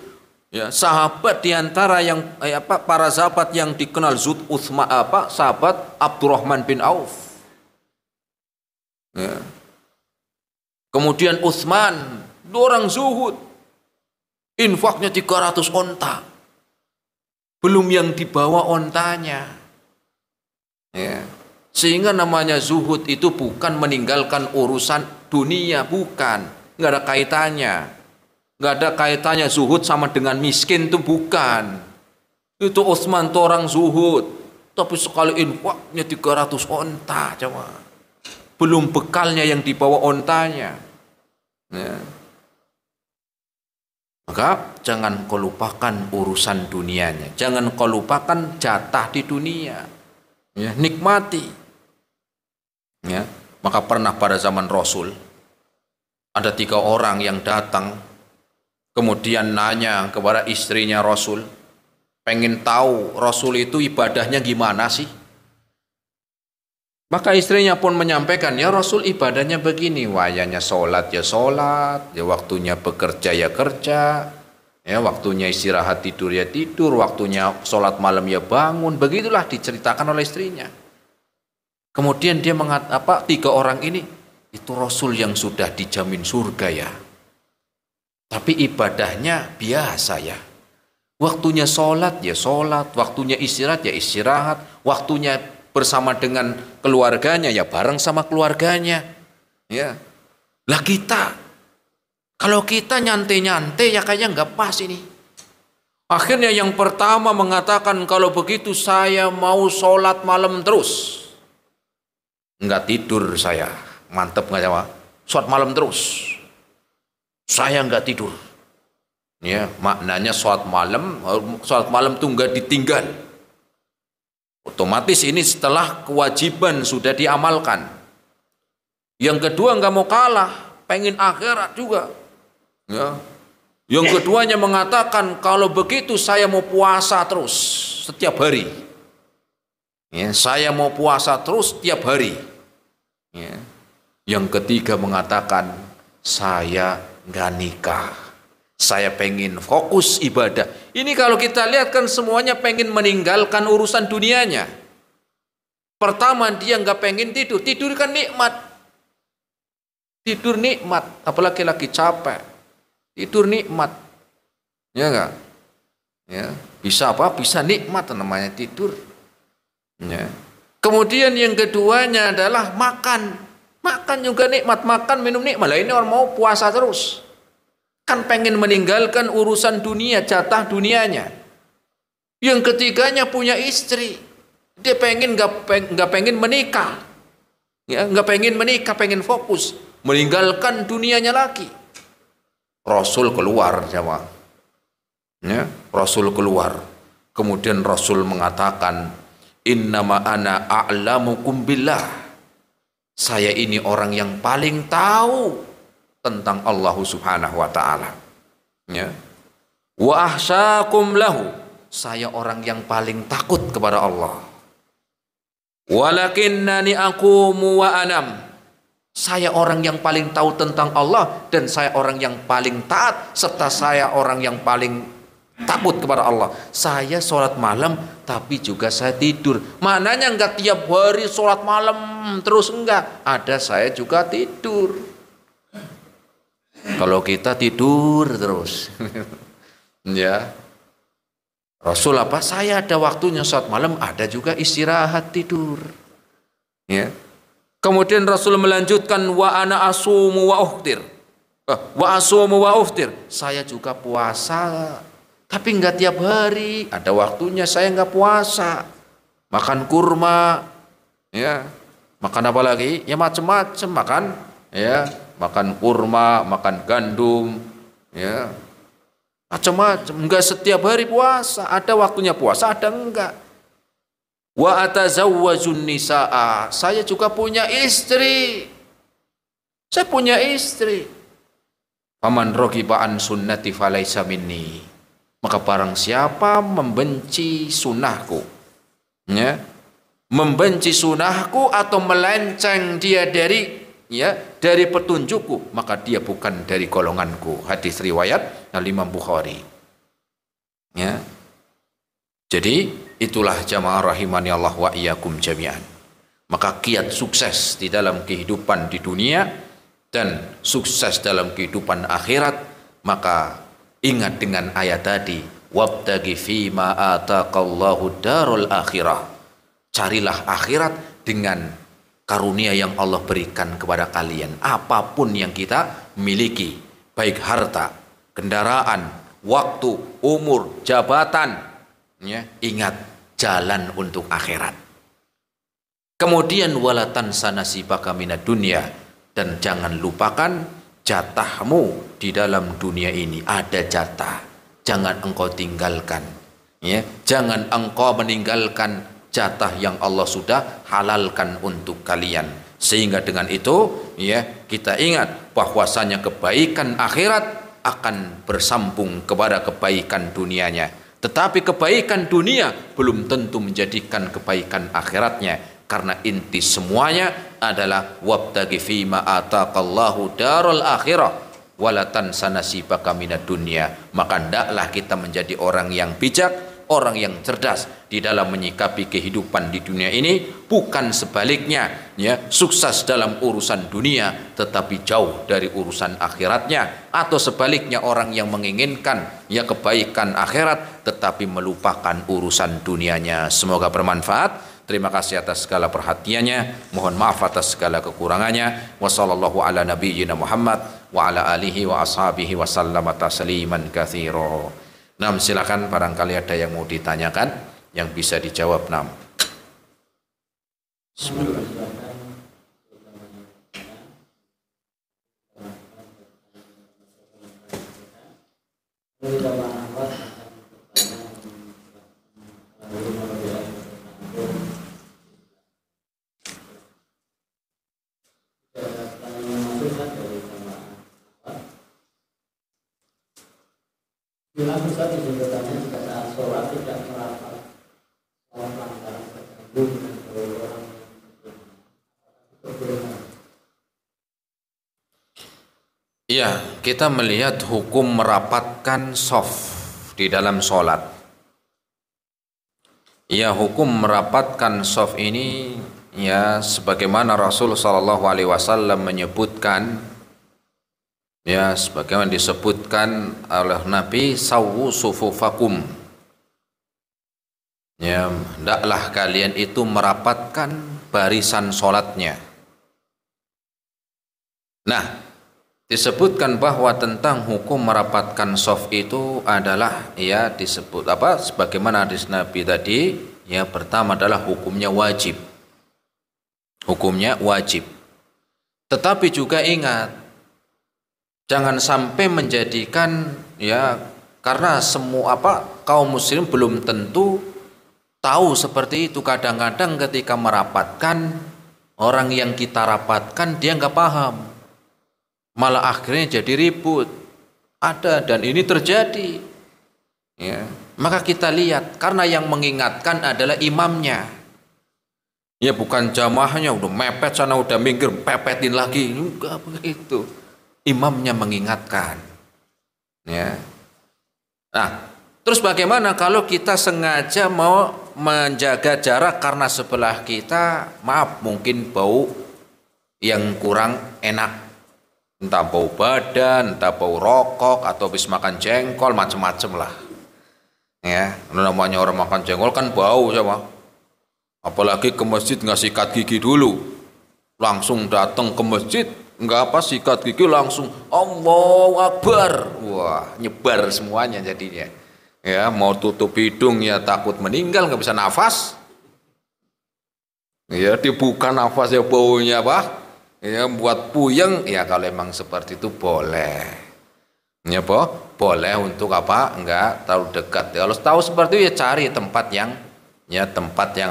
Ya, sahabat diantara yang para sahabat yang dikenal zuhud, sahabat Abdurrahman bin Auf. Ya. Kemudian Utsman, orang zuhud, infaknya 300 onta. Belum yang dibawa ontanya. Ya. Sehingga namanya zuhud itu bukan meninggalkan urusan dunia, bukan. Nggak ada kaitannya. Nggak ada kaitannya zuhud sama dengan miskin, itu bukan. Itu Utsman itu orang zuhud, tapi sekali infaknya 300 onta, coba. Belum bekalnya yang dibawa ontanya. Ya. Maka jangan kau lupakan urusan dunianya, jangan kau lupakan jatah di dunia. Ya, nikmati. Ya, maka pernah pada zaman Rasul ada 3 orang yang datang, kemudian nanya kepada istrinya Rasul, pengen tahu Rasul itu ibadahnya gimana sih? Maka istrinya pun menyampaikan, ya Rasul ibadahnya begini, wayanya sholat, ya waktunya bekerja ya kerja, ya waktunya istirahat tidur ya tidur, waktunya sholat malam ya bangun, begitulah diceritakan oleh istrinya. Kemudian dia mengatakan, 3 orang ini, itu Rasul yang sudah dijamin surga ya. Tapi ibadahnya biasa ya. Waktunya sholat ya sholat, waktunya istirahat ya istirahat, waktunya bersama dengan keluarganya ya bareng sama keluarganya. Ya. Lah kita, kalau kita nyantai-nyantai ya kayaknya nggak pas ini. Akhirnya yang pertama mengatakan, kalau begitu saya mau sholat malam terus. Nggak tidur saya, mantep nggak jawab? Sholat malam terus, saya nggak tidur. Ya, maknanya sholat malam tuh nggak ditinggal. Otomatis ini setelah kewajiban sudah diamalkan. Yang kedua nggak mau kalah, pengen akhirat juga. Ya. Yang keduanya mengatakan, kalau begitu saya mau puasa terus setiap hari. Ya, saya mau puasa terus setiap hari. Ya. Yang ketiga mengatakan, saya nggak nikah, saya pengen fokus ibadah. Ini kalau kita lihat kan semuanya pengen meninggalkan urusan dunianya. Pertama dia nggak pengen tidur, tidur kan nikmat, tidur nikmat, apalagi lagi capek, tidur nikmat, ya nggak? Ya, bisa apa? Bisa nikmat namanya tidur. Ya. Kemudian yang keduanya adalah makan. Makan juga nikmat, makan minum nikmat. Lah ini orang mau puasa terus. Kan pengen meninggalkan urusan dunia, jatah dunianya. Yang ketiganya punya istri. Dia pengen nggak pengen menikah. Ya, nggak pengen menikah, pengen fokus. Meninggalkan dunianya lagi. Rasul keluar, jamaah. Ya, Rasul keluar. Kemudian Rasul mengatakan, innama ana a'lamukum billah. Saya ini orang yang paling tahu tentang Allah Subhanahu wa taala. Ya. Wa ahsyakum lahu. Saya orang yang paling takut kepada Allah. Walakinnani aqumu wa anam. Saya orang yang paling tahu tentang Allah dan saya orang yang paling taat serta saya orang yang paling takut kepada Allah. Saya sholat malam tapi juga saya tidur. Maknanya enggak tiap hari sholat malam terus, enggak. Ada saya juga tidur. Kalau kita tidur terus ya, Rasul apa? Saya ada waktunya sholat malam, ada juga istirahat tidur ya. Kemudian Rasul melanjutkan, wa ana asumu wa uftir. Wa asumu wa uftir. Saya juga puasa, tapi enggak tiap hari. Ada waktunya saya enggak puasa. Makan kurma, ya. Makan apa lagi? Ya macam-macam makan, ya. Makan kurma, makan gandum, ya. Macam-macam. Enggak setiap hari puasa. Ada waktunya puasa, ada enggak. Wa atazawwajun nisaa. Saya juga punya istri. Saya punya istri. Faman raghiba an sunnati falaisa minni. Maka barang siapa membenci sunnahku, ya, membenci sunnahku atau melenceng dia dari, ya, dari petunjukku, maka dia bukan dari golonganku. Hadis riwayat Imam Bukhari. Ya. Jadi itulah jamaah rahimani Allah wa iyyakum jami'an. Maka kiat sukses di dalam kehidupan di dunia dan sukses dalam kehidupan akhirat, maka ingat dengan ayat tadi, wabtaghi fima ataqallahu darul akhirah. Carilah akhirat dengan karunia yang Allah berikan kepada kalian. Apapun yang kita miliki, baik harta, kendaraan, waktu, umur, jabatan, ya, ingat jalan untuk akhirat. Kemudian walatan sanasibaka minad dunya, dan jangan lupakan jatahmu di dalam dunia ini. Ada jatah, jangan engkau tinggalkan, ya. Jangan engkau meninggalkan jatah yang Allah sudah halalkan untuk kalian. Sehingga dengan itu, ya, kita ingat bahwasanya kebaikan akhirat akan bersambung kepada kebaikan dunianya. Tetapi kebaikan dunia belum tentu menjadikan kebaikan akhiratnya, karena inti semuanya adalah wabtaghi fima ataqallahu darul akhirah wala tansa nasibaka minad dunya. Maka hendaklah kita menjadi orang yang bijak, orang yang cerdas di dalam menyikapi kehidupan di dunia ini, bukan sebaliknya, ya, sukses dalam urusan dunia tetapi jauh dari urusan akhiratnya, atau sebaliknya orang yang menginginkan, ya, kebaikan akhirat tetapi melupakan urusan dunianya. Semoga bermanfaat. Terima kasih atas segala perhatiannya. Mohon maaf atas segala kekurangannya. Wassallallahu ala nabiyyina Muhammad wa ala alihi wa ashabihi wa sallama tasliman katsira. Nam, silakan barangkali ada yang mau ditanyakan yang bisa dijawab. Nam. Bismillah. Bilang Ustaz izin bertanya, jika saat sholat tidak merapat sholat lantaran terganggu dengan orang yang Iya, kita melihat hukum merapatkan shaf di dalam sholat. Ya, hukum merapatkan shaf ini, ya, sebagaimana Rasul SAW menyebutkan, ya, sebagaimana disebutkan oleh Nabi, sawwu sufufakum, ya, hendaklah kalian itu merapatkan barisan sholatnya. Nah, disebutkan bahwa tentang hukum merapatkan shaf itu adalah, ya, disebut apa, sebagaimana hadis Nabi tadi, ya, pertama adalah hukumnya wajib. Hukumnya wajib. Tetapi juga ingat, jangan sampai menjadikan, ya, karena semua kaum muslim belum tentu tahu seperti itu. Kadang-kadang ketika merapatkan, orang yang kita rapatkan dia nggak paham, malah akhirnya jadi ribut. Ada, dan ini terjadi, ya. Maka kita lihat, karena yang mengingatkan adalah imamnya, ya, bukan jamaahnya udah mepet sana udah minggir pepetin lagi, enggak begitu. Imamnya mengingatkan, ya. Nah, Terus bagaimana kalau kita sengaja mau menjaga jarak karena sebelah kita, maaf, mungkin bau yang kurang enak. Entah bau badan, entah bau rokok, atau habis makan jengkol, macem-macem lah. Ya, namanya orang makan jengkol kan bau sama. Apalagi ke masjid nggak sikat gigi dulu. Langsung datang ke masjid, nggak apa sikat gigi langsung Allahu Akbar. Wah, nyebar semuanya jadinya. Ya, mau tutup hidung ya takut meninggal, nggak bisa nafas. Ya, dibuka nafas ya baunya apa? Ya, buat puyeng. Ya kalau emang seperti itu boleh. Ya, boleh untuk apa? Enggak terlalu dekat. Kalau tahu seperti itu ya cari tempat yang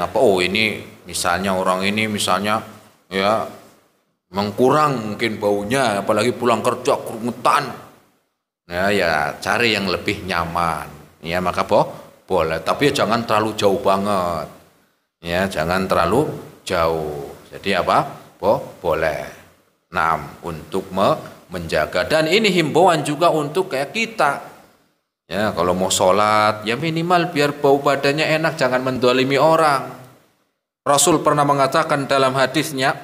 apa? Oh, ini misalnya orang ini misalnya ya mengkurang mungkin baunya, apalagi pulang kerja keringetan. Ya cari yang lebih nyaman. Ya maka boleh, tapi ya jangan terlalu jauh banget. Ya, jangan terlalu jauh. Jadi apa? Boleh. Nah, untuk menjaga, dan ini himbauan juga untuk kayak kita. Ya, kalau mau sholat, ya minimal biar bau badannya enak, jangan mendolimi orang. Rasul pernah mengatakan dalam hadisnya,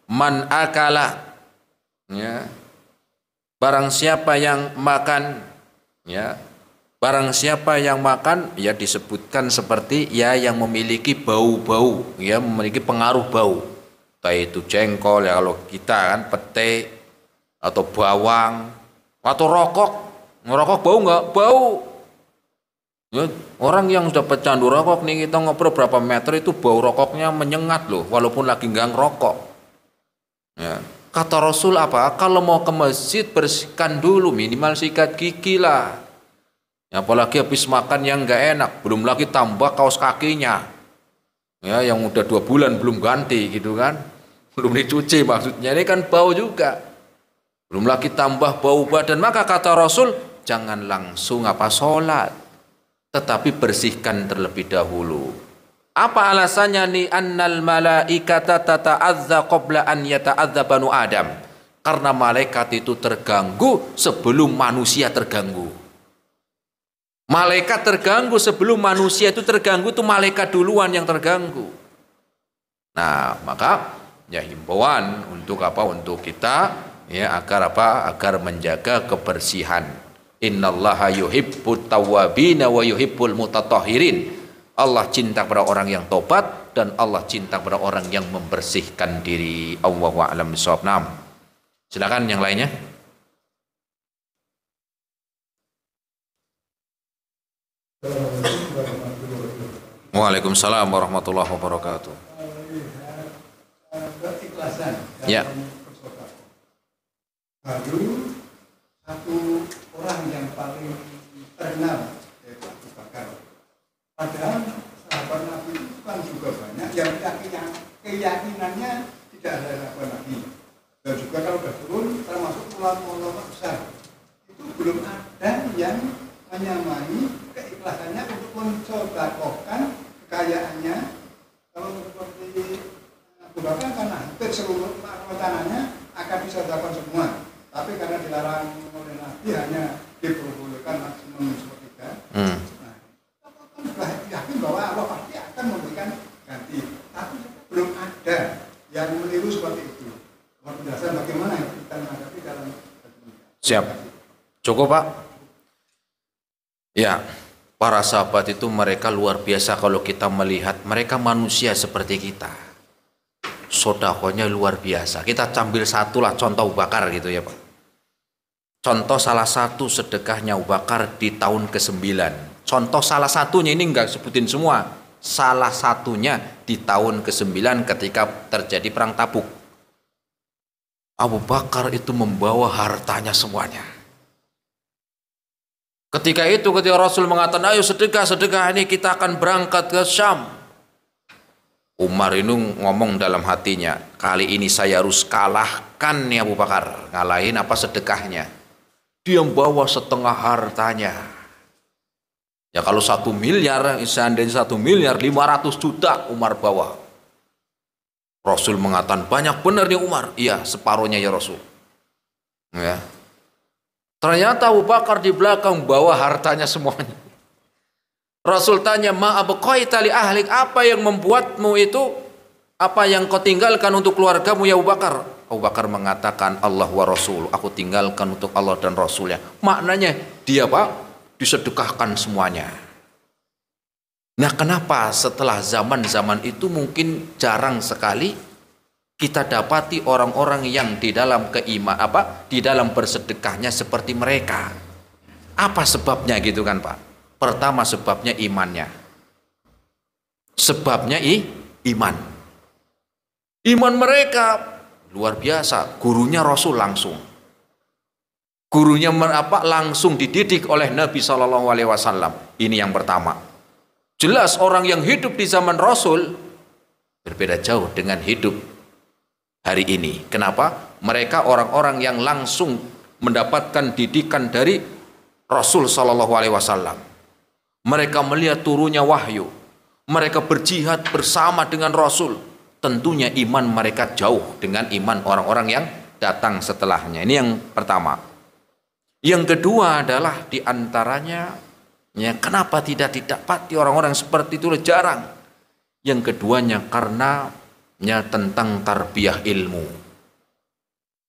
man akala, ya, barang siapa yang makan, ya, barang siapa yang makan, ya disebutkan seperti ya yang memiliki bau-bau, ya memiliki pengaruh bau. Entah itu jengkol, ya kalau kita kan pete, atau bawang, atau rokok. Ngerokok bau nggak? Bau. Ya, orang yang sudah pecandu rokok nih, kita ngobrol berapa meter itu bau rokoknya menyengat loh, walaupun lagi nggak ngerokok. Ya. Kata Rasul apa? Kalau mau ke masjid bersihkan dulu, minimal sikat gigi lah. Apalagi habis makan yang nggak enak, belum lagi tambah kaos kakinya, ya yang udah 2 bulan belum ganti gitu kan, belum dicuci maksudnya, ini kan bau juga, belum lagi tambah bau badan. Maka kata Rasul, jangan langsung apa sholat, tetapi bersihkan terlebih dahulu. Apa alasannya nih? Annal malaikata tata'adza qabla an yata'adza banu Adam, karena malaikat itu terganggu sebelum manusia terganggu. Malaikat terganggu sebelum manusia itu terganggu, itu malaikat duluan yang terganggu. Nah, maka ya himbauan untuk apa? Untuk kita ya agar apa? Agar menjaga kebersihan. Innallaha yuhibbut tawwabina wa yuhibbul mutatahhirin. Allah cinta pada orang yang tobat dan Allah cinta pada orang yang membersihkan diri. Allahu a'lam bishawab. Silakan yang lainnya. Waalaikumsalam warahmatullahi wabarakatuh. Keikhlasan ya. Baru satu orang yang paling terkenal, yaitu Abu Bakar. Padahal sahabat Nabi itu kan juga banyak yang keyakinannya tidak ada sahabat Nabi. Dan juga kalau sudah turun termasuk ulama-ulama besar, itu belum ada yang menyamai keikhlasannya untuk mensodakohkan kekayaannya. Kalau seperti Abu Bakar kan hampir seluruh rencananya akan disodakohkan semua, tapi karena dilarang oleh Nabi hanya diperbolehkan maksimum sepertiga. Nah, kan sudah yakin bahwa Allah pasti akan memberikan ganti, tapi belum ada yang meniru seperti itu. Penjelasan bagaimana yang kita menghadapi dalam siap. Cukup Pak. Ya, para sahabat itu mereka luar biasa. Kalau kita melihat mereka manusia seperti kita, sodakohnya luar biasa. Kita ambil satu lah contoh Abu Bakar gitu ya Pak. Contoh salah satu sedekahnya Abu Bakar di tahun ke-9. Contoh salah satunya, ini enggak sebutin semua, salah satunya di tahun ke-9 ketika terjadi perang Tabuk. Abu Bakar itu membawa hartanya semuanya. Ketika Rasul mengatakan, ayo sedekah ini kita akan berangkat ke Syam. Umar ini ngomong dalam hatinya, kali ini saya harus kalahkan nih Abu Bakar. Ngalahin apa? Sedekahnya. Dia membawa setengah hartanya. Ya kalau 1 miliar, seandainya 1 miliar, 500 juta Umar bawa. Rasul mengatakan, banyak benar nih Umar. Iya, separuhnya ya Rasul. Ya. Ternyata Abu Bakar di belakang bawa hartanya semuanya. Rasul tanya, ma abqaita li ahlik, apa yang membuatmu itu, apa yang kau tinggalkan untuk keluargamu ya Abu Bakar? Abu Bakar mengatakan, Allah wa Rasul, aku tinggalkan untuk Allah dan Rasulnya. Maknanya dia Pak disedekahkan semuanya. Nah, kenapa setelah zaman-zaman itu mungkin jarang sekali kita dapati orang-orang yang di dalam di dalam bersedekahnya seperti mereka. Apa sebabnya gitu kan Pak? Pertama sebabnya imannya. Sebabnya iman. Iman mereka luar biasa. Gurunya Rasul langsung. Gurunya langsung dididik oleh Nabi SAW. Ini yang pertama. Jelas orang yang hidup di zaman Rasul berbeda jauh dengan hidup hari ini. Kenapa? Mereka orang-orang yang langsung mendapatkan didikan dari Rasul SAW. Mereka melihat turunnya wahyu. Mereka berjihad bersama dengan Rasul. Tentunya iman mereka jauh dengan iman orang-orang yang datang setelahnya. Ini yang pertama. Yang kedua adalah diantaranya, ya, kenapa tidak didapati orang-orang seperti itu jarang. Yang keduanya karena tentang tarbiyah ilmu.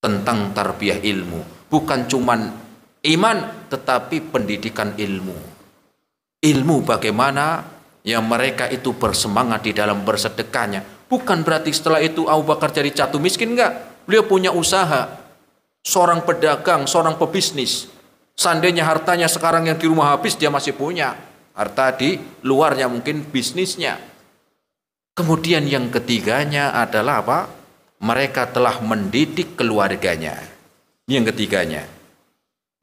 Tentang tarbiyah ilmu. Bukan cuman iman, tetapi pendidikan ilmu. Ilmu bagaimana yang mereka itu bersemangat di dalam bersedekahnya. Bukan berarti setelah itu Abu Bakar jadi jatuh miskin, enggak. Beliau punya usaha. Seorang pedagang, seorang pebisnis. Seandainya hartanya sekarang yang di rumah habis, dia masih punya harta di luarnya, mungkin bisnisnya. Kemudian yang ketiganya adalah apa? Mereka telah mendidik keluarganya. Yang ketiganya,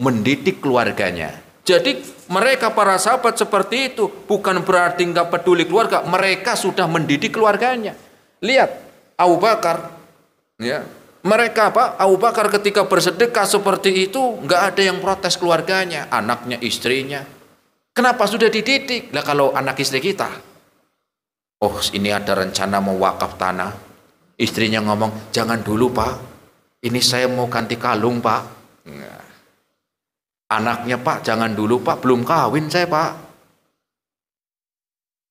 mendidik keluarganya. Jadi mereka para sahabat seperti itu bukan berarti nggak peduli keluarga. Mereka sudah mendidik keluarganya. Lihat Abu Bakar, ya. Mereka Abu Bakar ketika bersedekah seperti itu nggak ada yang protes keluarganya, anaknya, istrinya. Kenapa? Sudah dididik. Lah kalau anak istri kita, oh ini ada rencana mau wakaf tanah, istrinya ngomong jangan dulu Pak, ini saya mau ganti kalung Pak. Nah. Anaknya Pak jangan dulu Pak, belum kawin saya Pak.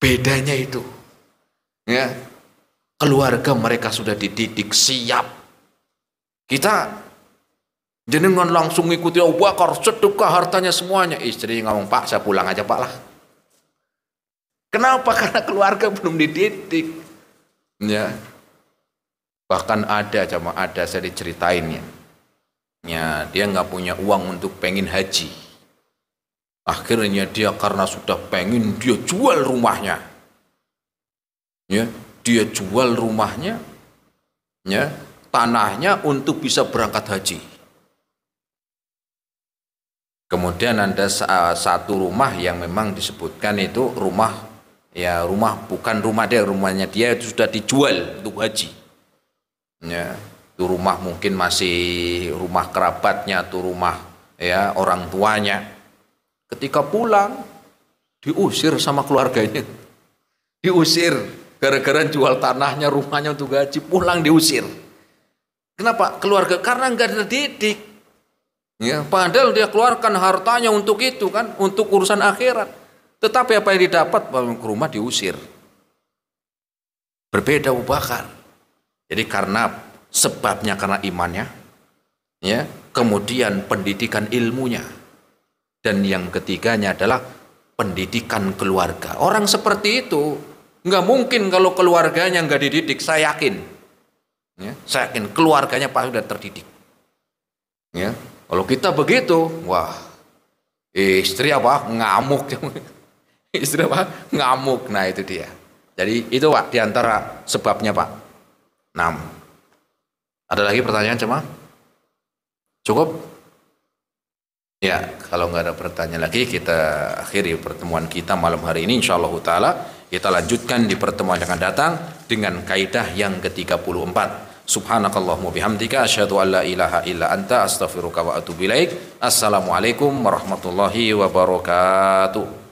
Bedanya itu, ya, keluarga mereka sudah dididik siap. Kita jenengan langsung ikuti Abu Bakar, sedekah hartanya semuanya. Istri ngomong Pak saya pulang aja Pak lah. Kenapa? Karena keluarga belum dididik. Ya. Bahkan ada saya diceritainnya. Ya, dia nggak punya uang untuk pengen haji. Akhirnya dia karena sudah pengen, dia jual rumahnya. Ya, dia jual rumahnya, ya, tanahnya untuk bisa berangkat haji. Kemudian ada satu rumah yang memang disebutkan itu rumah, ya rumah bukan rumah dia, rumahnya dia itu sudah dijual untuk haji. Ya, itu rumah mungkin masih rumah kerabatnya, atau rumah ya orang tuanya. Ketika pulang diusir sama keluarganya, diusir gara-gara jual tanahnya, rumahnya untuk haji, pulang diusir. Kenapa? Keluarga karena nggak terdidik. Ya, padahal dia keluarkan hartanya untuk itu kan, untuk urusan akhirat. Tetapi apa yang didapat ke rumah diusir. Berbeda Abu Bakar. Jadi karena sebabnya karena imannya, ya, kemudian pendidikan ilmunya, dan yang ketiganya adalah pendidikan keluarga. Orang seperti itu nggak mungkin kalau keluarganya nggak dididik. Saya yakin, ya, saya yakin keluarganya pasti sudah terdidik. Ya, kalau kita begitu, wah, istri apa ngamuk, istri apa ngamuk. Nah itu dia. Jadi itu Pak diantara sebabnya Pak. 6. Ada lagi pertanyaan cuma? Cukup? Ya, kalau nggak ada pertanyaan lagi, kita akhiri pertemuan kita malam hari ini. Insyaallah ta'ala kita lanjutkan di pertemuan yang akan datang dengan kaidah yang ke-34. Subhanakallahumma bihamdika asyhadu an la ilaha illa anta astaghfiruka wa atubu ilaik. Assalamualaikum warahmatullahi wabarakatuh.